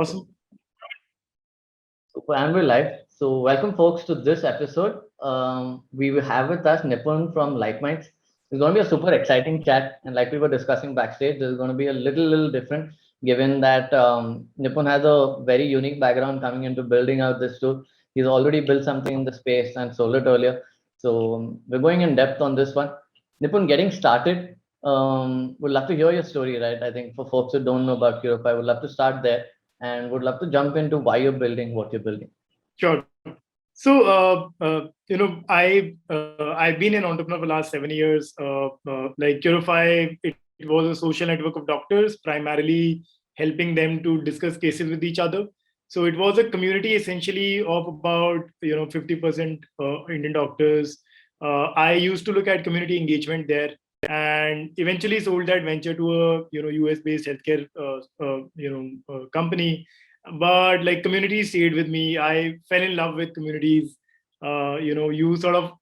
Awesome. And we're live. So, welcome, folks, to this episode. We will have with us Nipun from LikeMinds. It's going to be a super exciting chat, and like we were discussing backstage, this is going to be a little different, given that Nipun has a very unique background coming into building out this tool. He's already built something in the space and sold it earlier. So, we're going in depth on this one. Nipun, getting started. Would love to hear your story, right? I think for folks who don't know about Curify, would love to start there and would love to jump into why you're building what you're building. Sure. So, I've been an entrepreneur for the last 7 years. Like Curify, it was a social network of doctors, primarily helping them to discuss cases with each other. So it was a community essentially of about 50% Indian doctors. I used to look at community engagement there, and eventually sold that venture to a US based healthcare company. But like communities stayed with me. I fell in love with communities. You sort of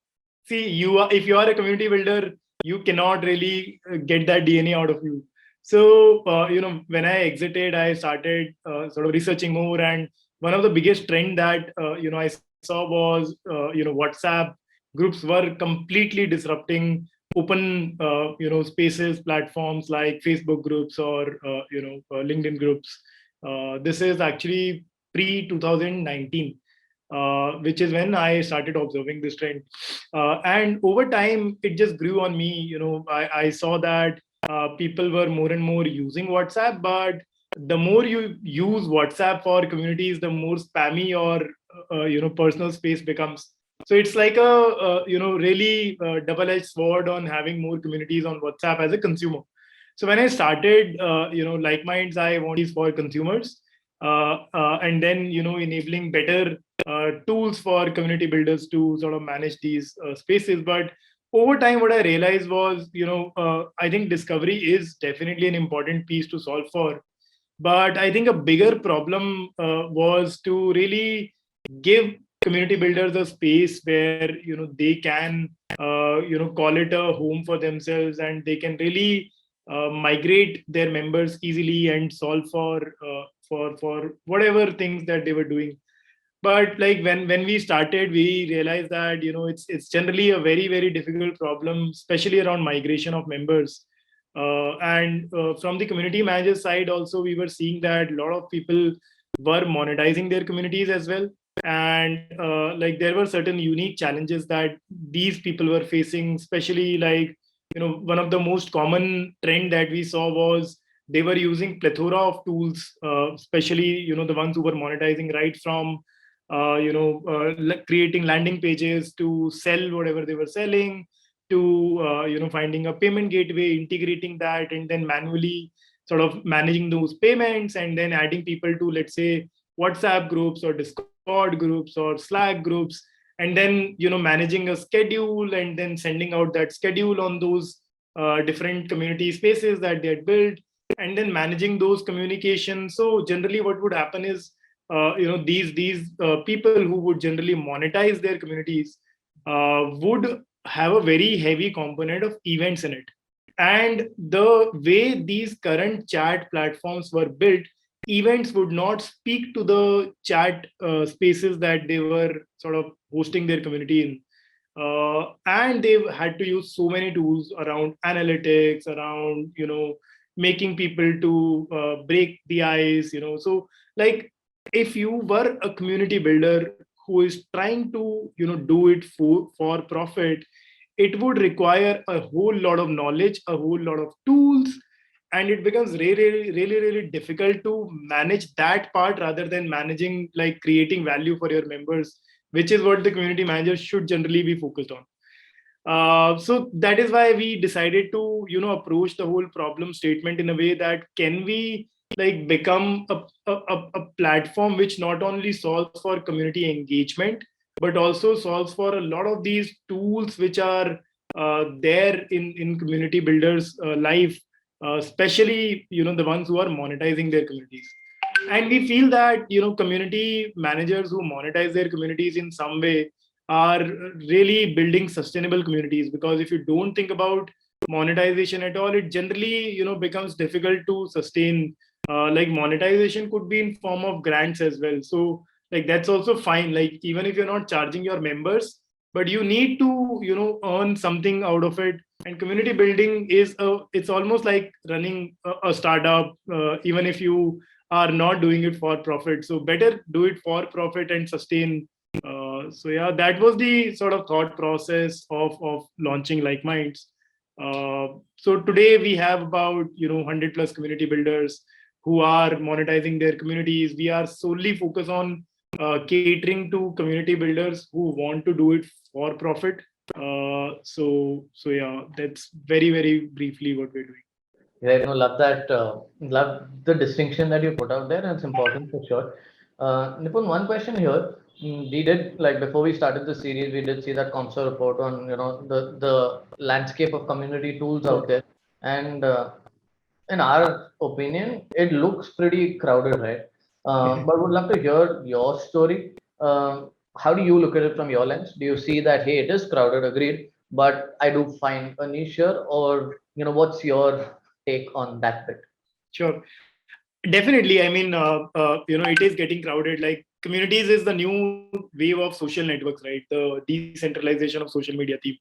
see you are, if you are a community builder, you cannot really get that DNA out of you. So when I exited, I started sort of researching more, and one of the biggest trend that I saw was WhatsApp groups were completely disrupting open spaces platforms like Facebook groups or LinkedIn groups. This is actually pre 2019, which is when I started observing this trend. And over time, it just grew on me. I saw that people were more and more using WhatsApp, but the more you use WhatsApp for communities, the more spammy your personal space becomes. So it's like a really double-edged sword on having more communities on WhatsApp as a consumer. So when I started, LikeMinds, I want these for consumers, and then enabling better tools for community builders to sort of manage these spaces. But over time, what I realized was, I think discovery is definitely an important piece to solve for. But I think a bigger problem was to really give community builders a space where they can call it a home for themselves, and they can really migrate their members easily and solve for whatever things that they were doing. But like when we started, we realized that it's generally a very difficult problem, especially around migration of members. And from the community manager side also, we were seeing that a lot of people were monetizing their communities as well. And like there were certain unique challenges that these people were facing, especially like one of the most common trend that we saw was they were using plethora of tools, especially the ones who were monetizing, right from creating landing pages to sell whatever they were selling, to finding a payment gateway, integrating that, and then manually sort of managing those payments, and then adding people to, let's say, WhatsApp groups or Discord groups or Slack groups, and then managing a schedule, and then sending out that schedule on those different community spaces that they had built, and then managing those communications. So generally what would happen is these people who would generally monetize their communities would have a very heavy component of events in it. And the way these current chat platforms were built, events would not speak to the chat spaces that they were sort of hosting their community in. And they've had to use so many tools around analytics, around making people to break the ice. So like if you were a community builder who is trying to do it for profit, it would require a whole lot of knowledge, a whole lot of tools, and it becomes really difficult to manage that part rather than managing like creating value for your members, which is what the community manager should generally be focused on. So that is why we decided to approach the whole problem statement in a way that can we like become a platform which not only solves for community engagement, but also solves for a lot of these tools which are there in community builders life, especially the ones who are monetizing their communities. And we feel that community managers who monetize their communities in some way are really building sustainable communities, because if you don't think about monetization at all, it generally becomes difficult to sustain like monetization could be in form of grants as well. So like that's also fine. Like even if you're not charging your members, but you need to earn something out of it. And community building is it's almost like running a startup, even if you are not doing it for profit. So better do it for profit and sustain. So yeah, that was the sort of thought process of launching Like Minds. So today we have about 100 plus community builders who are monetizing their communities. We are solely focused on catering to community builders who want to do it for profit. So yeah, that's very briefly what we're doing. Yeah, love that. Love the distinction that you put out there, and it's important for sure. Nipun, one question here. We did, like, before we started the series, we did see that Comscore report on the landscape of community tools out there, and in our opinion, it looks pretty crowded, right? But would love to hear your story. How do you look at it from your lens? Do you see that, hey, it is crowded, agreed, but I do find a niche here, or what's your take on that bit? Sure. Definitely. I mean, it is getting crowded. Like communities is the new wave of social networks, right? The decentralization of social media theme.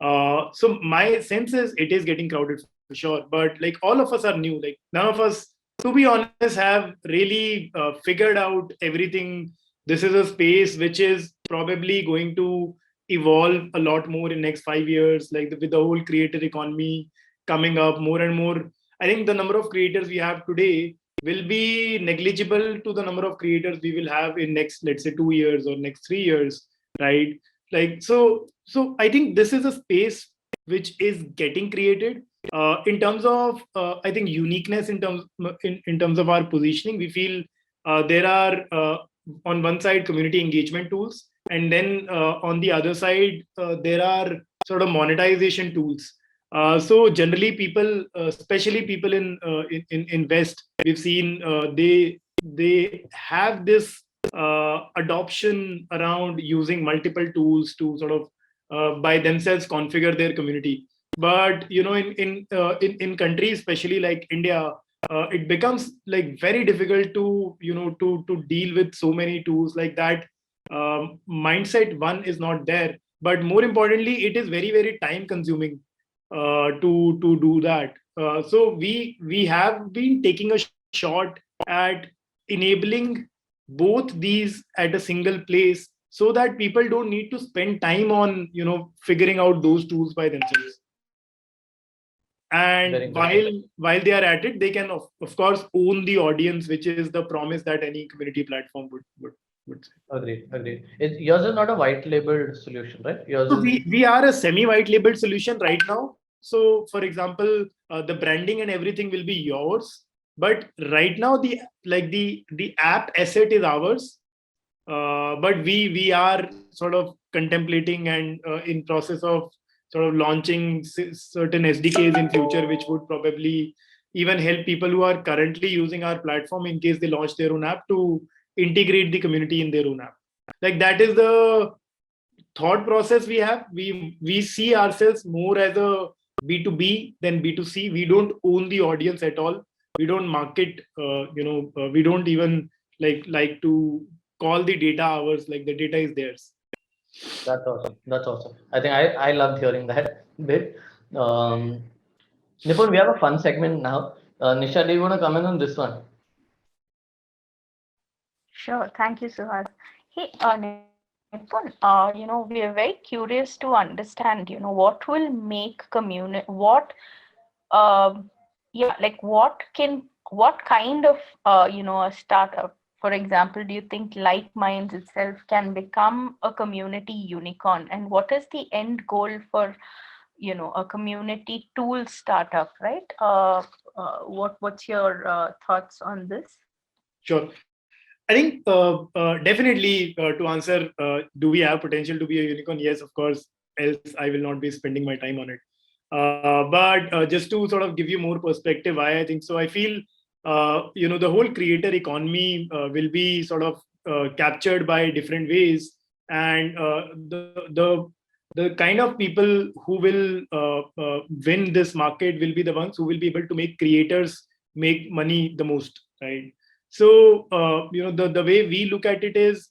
So my sense is it is getting crowded for sure. But like all of us are new. Like none of us, to be honest, have really figured out everything. This is a space which is probably going to evolve a lot more in next 5 years. Like with the whole creator economy coming up more and more. I think the number of creators we have today will be negligible to the number of creators we will have in next, let's say, 2 years or next 3 years, right? Like so I think this is a space which is getting created. In terms of I think uniqueness, in terms of our positioning, we feel there are on one side community engagement tools, and then on the other side there are sort of monetization tools. So generally people, especially people in West, we've seen they have this adoption around using multiple tools to sort of by themselves configure their community. But in countries especially like India, it becomes like very difficult to to deal with so many tools like that. Mindset one is not there, but more importantly it is very time consuming to do that. So we have been taking a shot at enabling both these at a single place, so that people don't need to spend time on figuring out those tools by themselves. Very And good. while they are at it, they can of course own the audience, which is the promise that any community platform would say. Agreed, agreed. Yours is not a white labeled solution, right? Yours So is we are a semi white labeled solution right now. So for example, the branding and everything will be yours, but right now the app asset is ours. But we are sort of contemplating and in process of sort of launching certain SDKs in future, which would probably even help people who are currently using our platform, in case they launch their own app, to integrate the community in their own app. Like that is the thought process we have. We see ourselves more as a B2B than B2C. We don't own the audience at all. We don't market. We don't even like to call the data ours. Like the data is theirs. That's awesome. That's awesome. I think I loved hearing that bit. Um, Nipun, we have a fun segment now. Nisha, do you want to comment on this one? Sure. Thank you, Suhas. Hey, Nipun, we are very curious to understand, what will make community, um, yeah, like what kind of, a startup, for example, do you think Like Minds itself can become a community unicorn? And what is the end goal for, a community tool startup, right? What's your thoughts on this? Sure. I think definitely to answer, do we have potential to be a unicorn? Yes, of course. Else, I will not be spending my time on it. But just to sort of give you more perspective, why I think so, I feel the whole creator economy will be sort of captured by different ways, and the kind of people who will win this market will be the ones who will be able to make creators make money the most, right? So the way we look at it is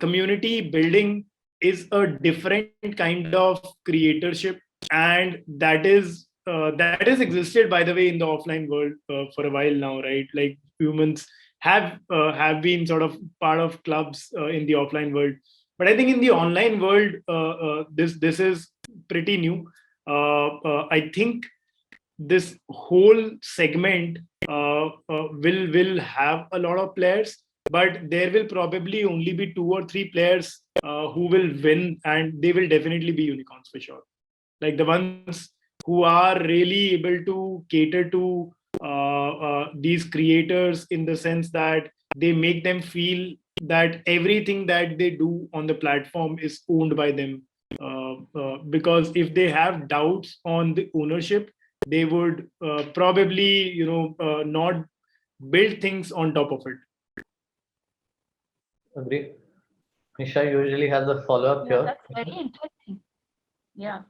community building is a different kind of creatorship, and that is existed, by the way, in the offline world for a while now, right? Like humans have been sort of part of clubs in the offline world, but I think in the online world this is pretty new. I think this whole segment will have a lot of players, but there will probably only be 2 or 3 players who will win, and they will definitely be unicorns for sure. Like the ones who are really able to cater to these creators in the sense that they make them feel that everything that they do on the platform is owned by them. Because if they have doubts on the ownership, they would probably not build things on top of it. Agree. Nisha usually has a follow-up Yeah, here. that's very interesting. Yeah.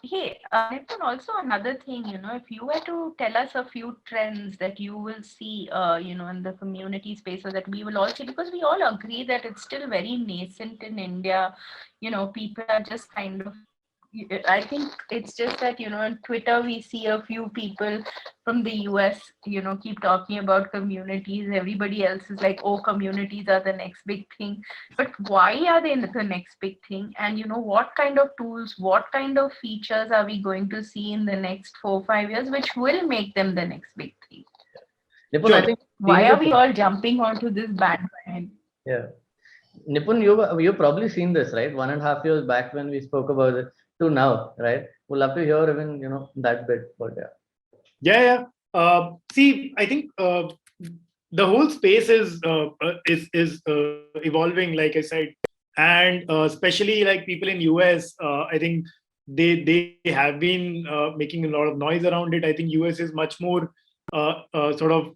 Hey, Nipun, also another thing, if you were to tell us a few trends that you will see, in the community spaces that we will all see, because we all agree that it's still very nascent in India. People are just kind of, I think it's just that, on Twitter, we see a few people from the US, keep talking about communities. Everybody else is like, oh, communities are the next big thing. But why are they the next big thing? And, what kind of tools, what kind of features are we going to see in the next 4 or 5 years, which will make them the next big thing? Nipun, I think Why are we all jumping onto this bandwagon? Yeah. Nipun, you've probably seen this, right? 1.5 years back when we spoke about it to now, right? We'll have to hear even, that bit, but yeah. Yeah. See, I think the whole space is evolving, like I said, and especially like people in US, I think they have been making a lot of noise around it. I think US is much more sort of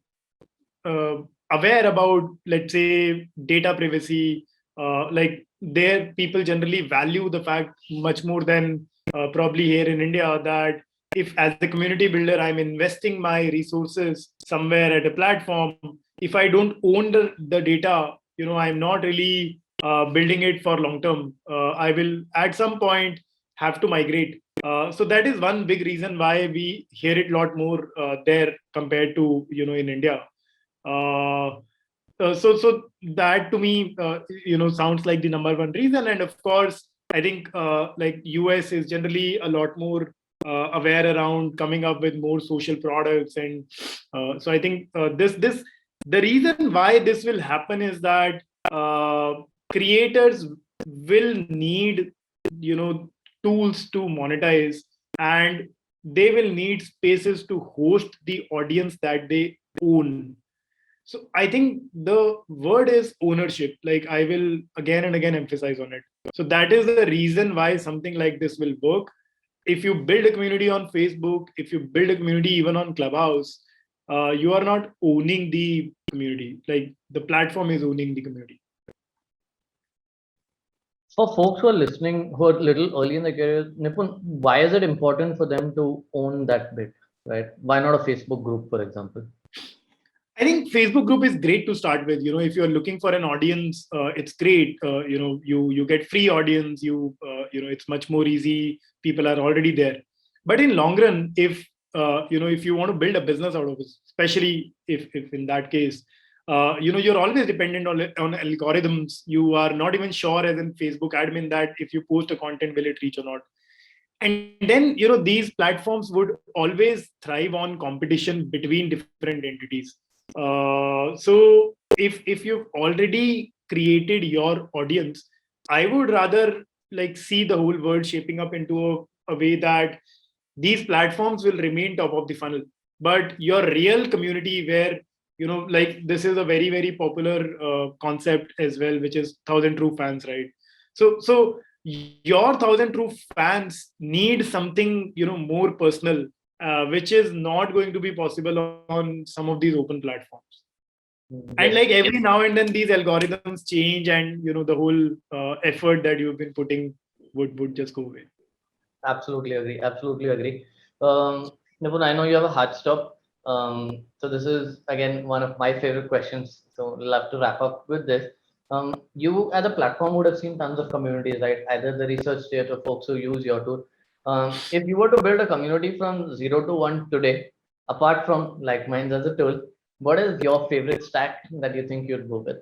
aware about, let's say, data privacy. Like there, people generally value the fact much more than probably here in India, that if as a community builder I'm investing my resources somewhere at a platform, if I don't own the data, I'm not really building it for long term. I will at some point have to migrate. So that is one big reason why we hear it a lot more there compared to in India. So that to me sounds like the number one reason. And of course, I think like US is generally a lot more aware around coming up with more social products. And so I think this the reason why this will happen is that creators will need tools to monetize, and they will need spaces to host the audience that they own. So I think the word is ownership. Like I will again and again emphasize on it. So that is the reason why something like this will work. If you build a community on Facebook, if you build a community even on Clubhouse, you are not owning the community. Like the platform is owning the community. For folks who are listening, who are a little early in the career, Nipun, why is it important for them to own that bit, right? Why not a Facebook group, for example? I think Facebook group is great to start with. If you're looking for an audience, it's great. You get free audience. It's much more easy. People are already there. But in long run, if if you want to build a business out of it, especially if in that case, you're always dependent on algorithms. You are not even sure as in Facebook admin that if you post a content, will it reach or not. And then these platforms would always thrive on competition between different entities. So if you've already created your audience, I would rather like see the whole world shaping up into a way that these platforms will remain top of the funnel, but your real community, where like this is a very very popular concept as well, which is 1,000 true fans, right? So your 1,000 true fans need something more personal, which is not going to be possible on some of these open platforms. And like every now and then these algorithms change, and the whole effort that you've been putting would just go away. Absolutely agree. Absolutely agree. Nipun, I know you have a hard stop. So this is again one of my favorite questions. So love to wrap up with this. You as a platform would have seen tons of communities, right? Either the research state or folks who use your tool. If you were to build a community from 0 to 1 today, apart from Like Minds as a tool, what is your favorite stack that you think you'd go with?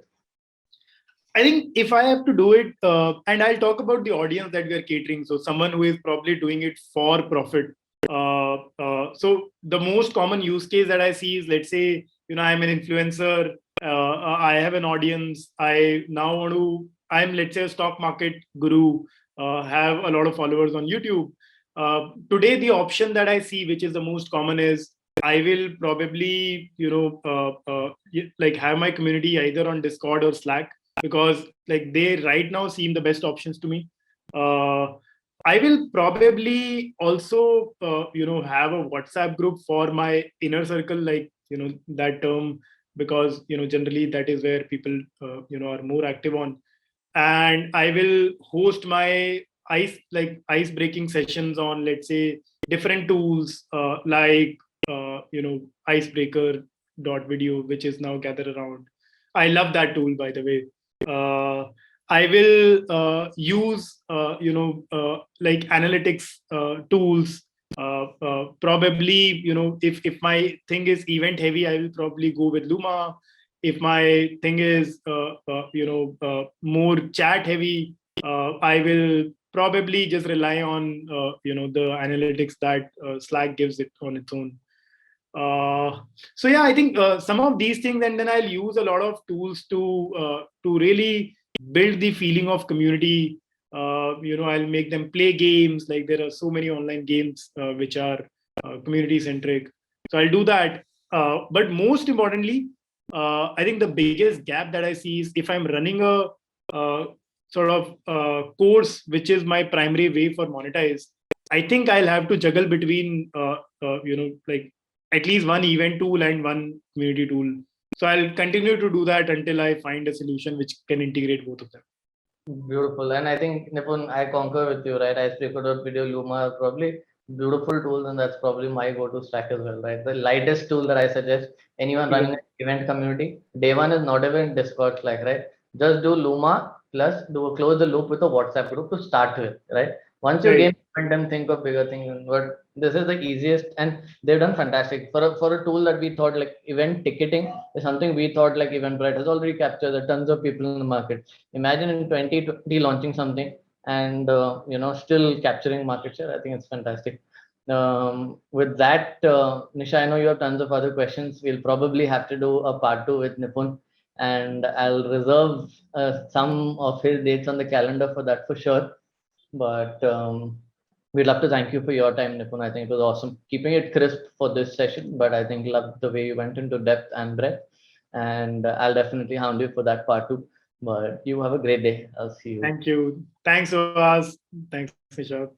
I think if I have to do it, and I'll talk about the audience that we are catering. So someone who is probably doing it for profit. So the most common use case that I see is, let's say, I'm an influencer. I have an audience. I now want to. I'm, let's say, a stock market guru. Have a lot of followers on YouTube. Today, the option that I see, which is the most common, is I will probably, like have my community either on Discord or Slack, because like they right now seem the best options to me. I will probably also have a WhatsApp group for my inner circle, like that term, because generally that is where people are more active on. And I will host my ice breaking sessions on, let's say, different tools, like icebreaker.video, which is now Gather Around. I love that tool, by the way. I will use like analytics tools. Probably, if my thing is event heavy, I will probably go with Luma. If my thing is more chat heavy, I will probably just rely on the analytics that Slack gives it on its own. So yeah, I think some of these things, and then I'll use a lot of tools to really build the feeling of community. I'll make them play games. Like there are so many online games which are community centric. So I'll do that. But most importantly, I think the biggest gap that I see is if I'm running a sort of course which is my primary way for monetize. I think I'll have to juggle between like at least one event tool and one community tool. So I'll continue to do that until I find a solution which can integrate both of them. Beautiful. And I think, Nipun, I concur with you, right? Icebreaker.video, Luma are probably beautiful tools, and that's probably my go-to stack as well, right? The lightest tool that I suggest anyone running an event community, day one is not even Discord Slack, right? Just do Luma plus close the loop with a WhatsApp group to start with, right? Once you Right. gain momentum, think of bigger things. But this is the easiest, and they've done fantastic for a tool that we thought like event ticketing is something we thought like Eventbrite has already captured the tons of people in the market. Imagine in 2020 launching something and still capturing market share. I think it's fantastic. With that, Nisha, I know you have tons of other questions. We'll probably have to do a part 2 with Nipun, and I'll reserve some of his dates on the calendar for that for sure. But we'd love to thank you for your time, Nipun. I think it was awesome keeping it crisp for this session, but I think loved the way you went into depth and breadth. And I'll definitely hound you for that part 2. But you have a great day. I'll see you. Thank you. Thanks, Oaz. Thanks, Nisha.